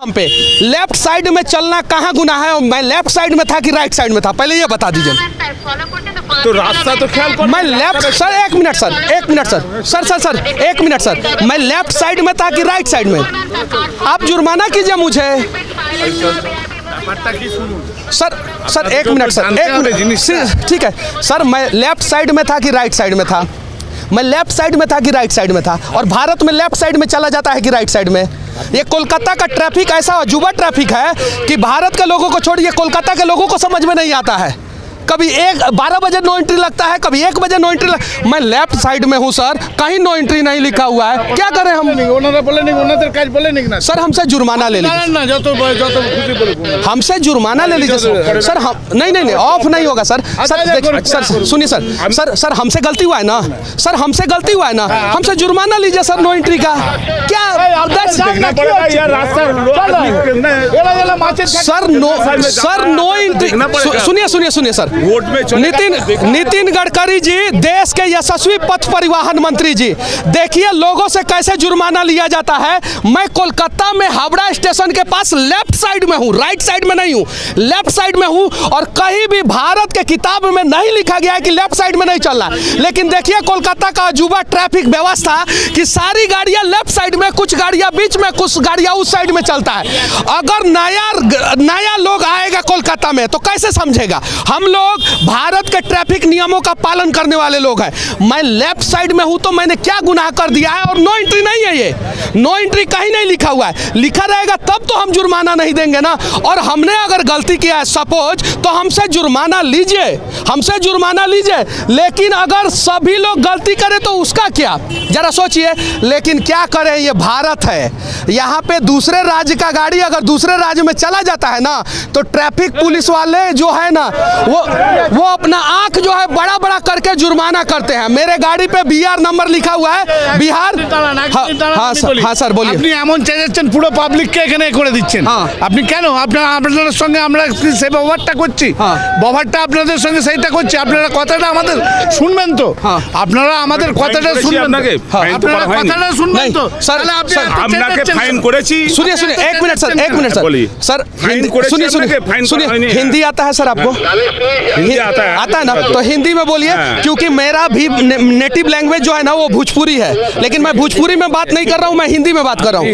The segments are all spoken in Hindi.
हम पे लेफ्ट साइड में चलना कहाँ गुनाह है? मैं लेफ्ट साइड में था कि राइट साइड में था, पहले ये बता दीजिए। तो रास्ता तो ख्याल कर। मैं लेफ्ट सर एक मिनट सर एक मिनट सर मैं लेफ्ट साइड में था कि राइट साइड में? आप जुर्माना कीजिए मुझे सर एक मिनट ठीक है सर। मैं लेफ्ट साइड में था कि राइट साइड में था? मैं लेफ्ट साइड में था कि राइट साइड में था? और भारत में लेफ्ट साइड में चला जाता है कि राइट साइड में? ये कोलकाता का ट्रैफिक ऐसा अजूबा ट्रैफिक है कि भारत के लोगों को छोड़िए, कोलकाता के लोगों को समझ में नहीं आता है। कभी 12 बजे नो एंट्री लगता है, कभी 1 बजे नो एंट्री मैं लेफ्ट साइड में हूँ सर, कहीं नो एंट्री नहीं लिखा हुआ है, क्या करें हम? सर हमसे जुर्माना ले लीजिए, हमसे जुर्माना ले लीजिए सर। हम नहीं ऑफ नहीं होगा सर। सर सुनिए सर हमसे गलती हुआ है ना सर, हमसे गलती हुआ है ना, हमसे जुर्माना लीजिए सर नो एंट्री का। क्या सर नो एंट्री सुनिए सर। नितिन गडकरी जी, देश के यशस्वी पथ परिवहन मंत्री जी, देखिए लोगों से कैसे जुर्माना लिया जाता है। मैं कोलकाता में हावड़ा स्टेशन के पास लेफ्ट साइड में हूँ, राइट साइड में नहीं हूँ, लेफ्ट साइड में हूँ। और कहीं भी भारत के किताब में नहीं लिखा गया है कि लेफ्ट साइड में नहीं चलना। लेकिन देखिए कोलकाता का अजूबा ट्रैफिक व्यवस्था कि सारी गाड़ियां लेफ्ट साइड में, कुछ गाड़ियां बीच में, कुछ गाड़ियां उस साइड में चलता है। अगर नया लोग आएगा कोलकाता में तो कैसे समझेगा? हम लोग भारत के ट्रैफिक नियमों का पालन करने वाले लोग हैं। मैं लेफ्ट साइड में हूं तो मैंने क्या गुनाह कर दिया है? और नो एंट्री नहीं है, ये नो एंट्री कहीं नहीं लिखा हुआ है। लिखा रहेगा तब तो हम जुर्माना नहीं देंगे ना। और हमने अगर गलती किया है सपोज, तो हमसे जुर्माना लीजिए, हमसे जुर्माना लीजिए। लेकिन अगर सभी लोग गलती करें तो उसका क्या, जरा सोचिए। लेकिन क्या करें, ये भारत है, यहाँ पे दूसरे राज्य का गाड़ी अगर दूसरे राज्य में चला जाता है ना, तो ट्रैफिक पुलिस वाले जो है ना वो अपना आंख जो है बड़ा बड़ा करके जुर्माना करते हैं। मेरे गाड़ी पे BR नंबर लिखा हुआ है बिहार। हाँ सर बोलिए। আপনি এমন চেঁচাচ্ছেন পুরো পাবলিককে এখানে করে দিচ্ছেন। আপনি কেন? আপনাদের সঙ্গে আমরা সেই ব্যবহারটা করছি, ব্যবহারটা আপনাদের সঙ্গে সেইটা করছি। আপনারা কথাটা আমাদের শুনবেন তো? আপনারা আমাদের কথাটা শুনবেন, আপনারা কথাটা শুনবেন তো? তাহলে আপনি আপনাকে ফাইন করেছি। सुनिए एक मिनट सर सुनिए हिंदी आता है सर आपको? आता है ना, तो हिंदी में बोलिए। क्योंकि मेरा भी नेटिव लैंग्वेज जो है ना वो भोजपुरी है, लेकिन मैं भोजपुरी में बात नहीं कर रहा हूँ, मैं हिंदी में बात कर रहा हूँ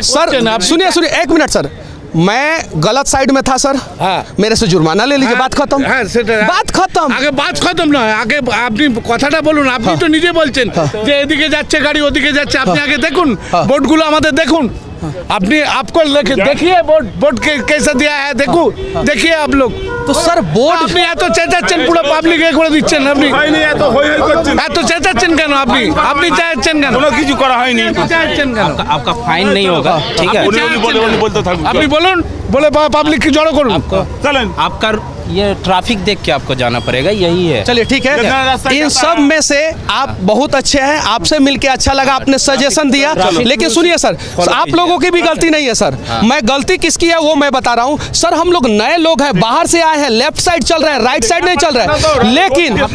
सर। सुनिए 1 मिनट सर, मैं गलत साइड में था सर, मेरे से जुर्माना ले लीजिए, बात खत्म। बात खत्म, আগে বাত খতম না, আগে আপনি কথাটা বলুন। আপনি তো নিজে বলছেন যে এদিকে যাচ্ছে গাড়ি, ওদিকে যাচ্ছে। আপনি আগে দেখুন বোর্ডগুলো আমাদের দেখুন। আপনি आपको देखिए बोर्ड कैसा दिया है, देखिए आप लोग। तो सर बोर्ड আপনি এত চেঁচাচ্ছেন পুরো পাবলিক এ করে দিচ্ছেন। আপনি এত চেঁচাচ্ছেন কেন? আপনি চেঁচাচ্ছেন কেন? কোনো কিছু করা হয়নি। চেঁচাচ্ছেন কেন? आपका फाइन नहीं होगा, ठीक है? আপনি বলুন, বলে পাবলিক কি জড়ো করুন। चलें, आपका ये ट्रैफिक देख के आपको जाना पड़ेगा, यही है। चलिए ठीक है। इन सब में से आप बहुत अच्छे हैं, आपसे मिलके अच्छा लगा, आपने सजेशन दिया। लेकिन सुनिए सर, आप लोगों की भी गलती नहीं है सर। मैं गलती किसकी है वो मैं बता रहा हूँ सर। हम लोग नए लोग हैं, बाहर से आए हैं, लेफ्ट साइड चल रहे हैं, राइट साइड नहीं चल रहा है।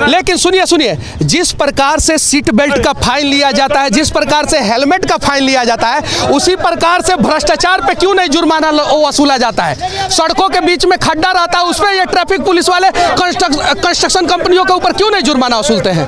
लेकिन सुनिए, जिस प्रकार से सीट बेल्ट का फाइन लिया जाता है, जिस प्रकार से हेलमेट का फाइन लिया जाता है, उसी प्रकार से भ्रष्टाचार पे क्यों नहीं जुर्माना वसूला जाता है? सड़कों के बीच में खड्डा रहता है, उस पर ट्रैफिक पुलिस वाले कंस्ट्रक्शन कंपनियों के ऊपर क्यों नहीं जुर्माना वसूलते हैं?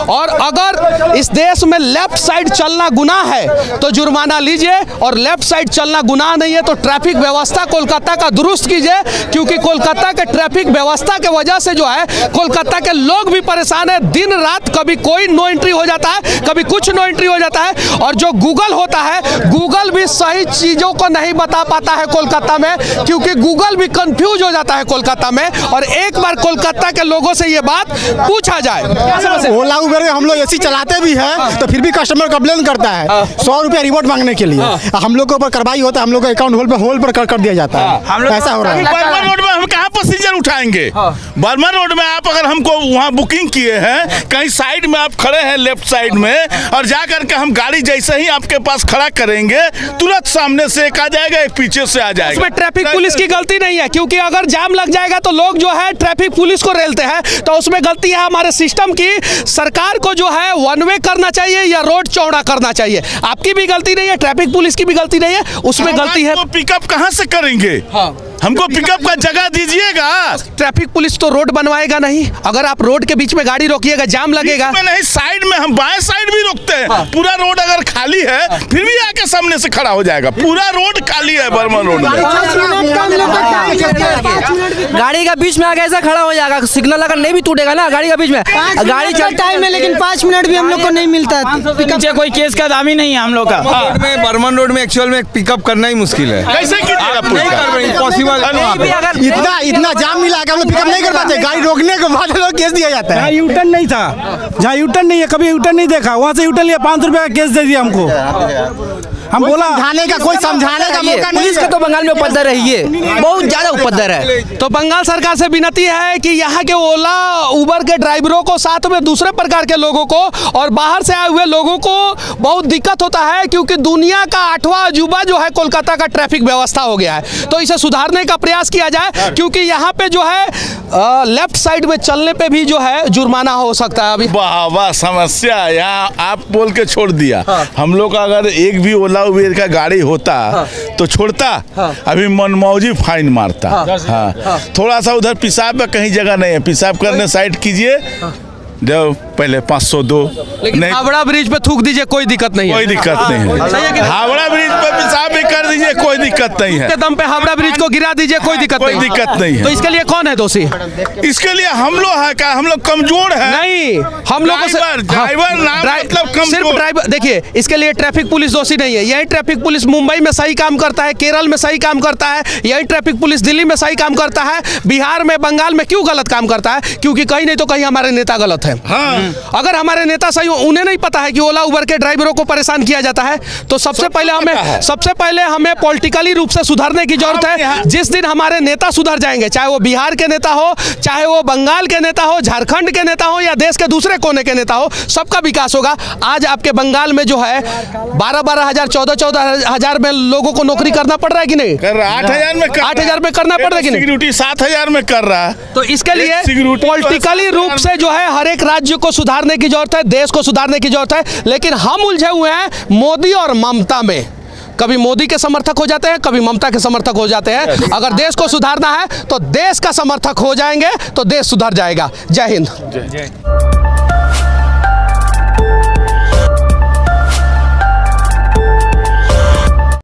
और अगर इस देश में लेफ्ट साइड चलना गुनाह है तो जुर्माना लीजिए, और लेफ्ट साइड चलना गुनाह नहीं है तो ट्रैफिक व्यवस्था कोलकाता का दुरुस्त कीजिए। क्योंकि कोलकाता के ट्रैफिक व्यवस्था के वजह से जो है कोलकाता के लोग भी परेशान है। दिन रात कभी कोई नो एंट्री हो जाता है, कभी कुछ नो एंट्री हो जाता है। और जो गूगल होता है, गूगल भी सही चीजों को नहीं बता पाता है कोलकाता में, क्योंकि गूगल भी कंफ्यूज हो जाता है कोलकाता में। और एक बार कोलकाता के लोगों से ये बात पूछा जाए। ओला उबर हम लोग ऐसी चलाते भी हैं तो फिर भी कस्टमर कंप्लेन करता है 100 रुपया रिवॉर्ड मांगने के लिए। हम लोग के ऊपर कार्रवाई होता है, हम लोग का अकाउंट होल्ड पर कर दिया जाता है। ऐसा हो रहा है। कहाँ प्रोसीजर उठाएंगे? बर्मन रोड में आप अगर हमको वहाँ बुकिंग किए हैं, कहीं साइड में आप खड़े हैं लेफ्ट साइड में, और जा करके हम गाड़ी जैसे ही आपके पास खड़ा करेंगे तुरंत सामने से एक आ जाएगा, एक पीछे से आ जाएगा। इसमें ट्रैफिक पुलिस की गलती नहीं है, क्योंकि अगर जाम लग जाएगा तो लोग जो है ट्रैफिक पुलिस को रेलते हैं, तो उसमें गलती है हमारे सिस्टम की। सरकार को जो है वन वे करना चाहिए या रोड चौड़ा करना चाहिए। आपकी भी गलती नहीं है, ट्रैफिक पुलिस की भी गलती नहीं है, उसमें गलती है। पिकअप कहाँ से करेंगे? हमको पिकअप का जगह दीजिएगा। ट्रैफिक पुलिस तो रोड बनवाएगा नहीं। अगर आप रोड के बीच में गाड़ी रोकिएगा जाम लगेगा। में नहीं, साइड में, हम बाएं साइड भी रोकते हैं। पूरा रोड अगर खाली है फिर भी आके सामने से खड़ा हो जाएगा। पूरा रोड खाली है बर्मन रोड में। गाड़ी का बीच में आके ऐसा खड़ा हो जाएगा, सिग्नल अगर नहीं भी टूटेगा ना गाड़ी का बीच में, गाड़ी चल टाइम है लेकिन 5 मिनट भी हम लोग को नहीं मिलता। पीछे कोई केस का दाम ही नहीं है हम लोग का। बर्मन रोड में एक्चुअल में पिकअप करना ही मुश्किल है। कैसे कीजिएगा? पॉसिबल इतना जाम मिला के हम लोग पिकअप नहीं कर पाते। गाड़ी रोकने के बाद लोग केस दिया जाता है। यूटर्न नहीं था, जहाँ यूटर्न नहीं है, कभी यूटर्न नहीं देखा, वहाँ से यूटर्न लिया, 500 रुपये का केस दे दिया हमको। हम बोला समझाने का कोई समझाने का मौका नहीं। पुलिस के तो बंगाल में उपद्रव है, ये बहुत ज्यादा उपद्रव है। तो बंगाल सरकार से विनती है कि यहाँ के ओला उबर के ड्राइवरों को, साथ में दूसरे प्रकार के लोगों को और बाहर से आए हुए लोगों को बहुत दिक्कत होता है, क्योंकि दुनिया का 8वां अजूबा जो है कोलकाता का ट्रैफिक व्यवस्था हो गया है। तो इसे सुधारने का प्रयास किया जाए, क्योंकि यहाँ पे जो है लेफ्ट साइड में चलने पे भी जो है जुर्माना हो सकता है। अभी वाह समस्या यहाँ आप बोल के छोड़ दिया। हम लोग का अगर एक भी ओला उबेर का गाड़ी होता तो छोड़ता, अभी मनमौजी फाइन मारता। हाँ, थोड़ा सा उधर पेशाब में कहीं जगह नहीं है, पेशाब करने साइड कीजिए, जब पहले 502। लेकिन हावड़ा ब्रिज पे थूक दीजिए, कोई दिक्कत नहीं है। कोई दिक्कत नहीं है। हावड़ा ब्रिज पे पेशाब भी कर दीजिए, कोई दिक्कत नहीं है। के दम पे हावड़ा ब्रिज को गिरा दीजिए, कोई दिक्कत नहीं है। तो इसके लिए कौन है दोषी? इसके लिए हम लोग है क्या? हम लोग कमजोर है? नहीं, हम लोगों से ड्राइवर मतलब सिर्फ ड्राइवर। देखिए, इसके लिए ट्रैफिक पुलिस दोषी नहीं है। यही ट्रैफिक पुलिस मुंबई में सही काम करता है, केरल में सही काम करता है, यही ट्रैफिक पुलिस दिल्ली में सही काम करता है। बिहार में, बंगाल में क्यों गलत काम करता है? क्योंकि कहीं नहीं तो कहीं हमारे नेता गलत है। अगर हमारे नेता सही हो, उन्हें नहीं पता है कि ओला उबर के ड्राइवरों को परेशान किया जाता है, तो सबसे पहले हमें पॉलिटिकली रूप से सुधारने की जरूरत है। जिस दिन हमारे नेता सुधर जाएंगे, चाहे वो बिहार के नेता हो, चाहे वो बंगाल के नेता हो, झारखंड के नेता हो या देश के दूसरे कोने के नेता हो, सबका विकास होगा। आज आपके बंगाल में जो है 12-12 हजार, 14-14 हजार में लोगों को नौकरी करना पड़ रहा है कि नहीं? कर रहा 8,000 में 8,000 में करना पड़ रहा है कि नहीं? सिक्योरिटी 7,000 में कर रहा है। तो इसके लिए पॉलिटिकली रूप से जो है हर एक राज्य को सुधारने की जरूरत है, देश को सुधारने की जरूरत है। लेकिन हम उलझे हुए हैं मोदी और ममता में। कभी मोदी के समर्थक हो जाते हैं, कभी ममता के समर्थक हो जाते हैं। अगर देश को सुधारना है तो देश का समर्थक हो जाएंगे तो देश सुधर जाएगा। जय हिंद।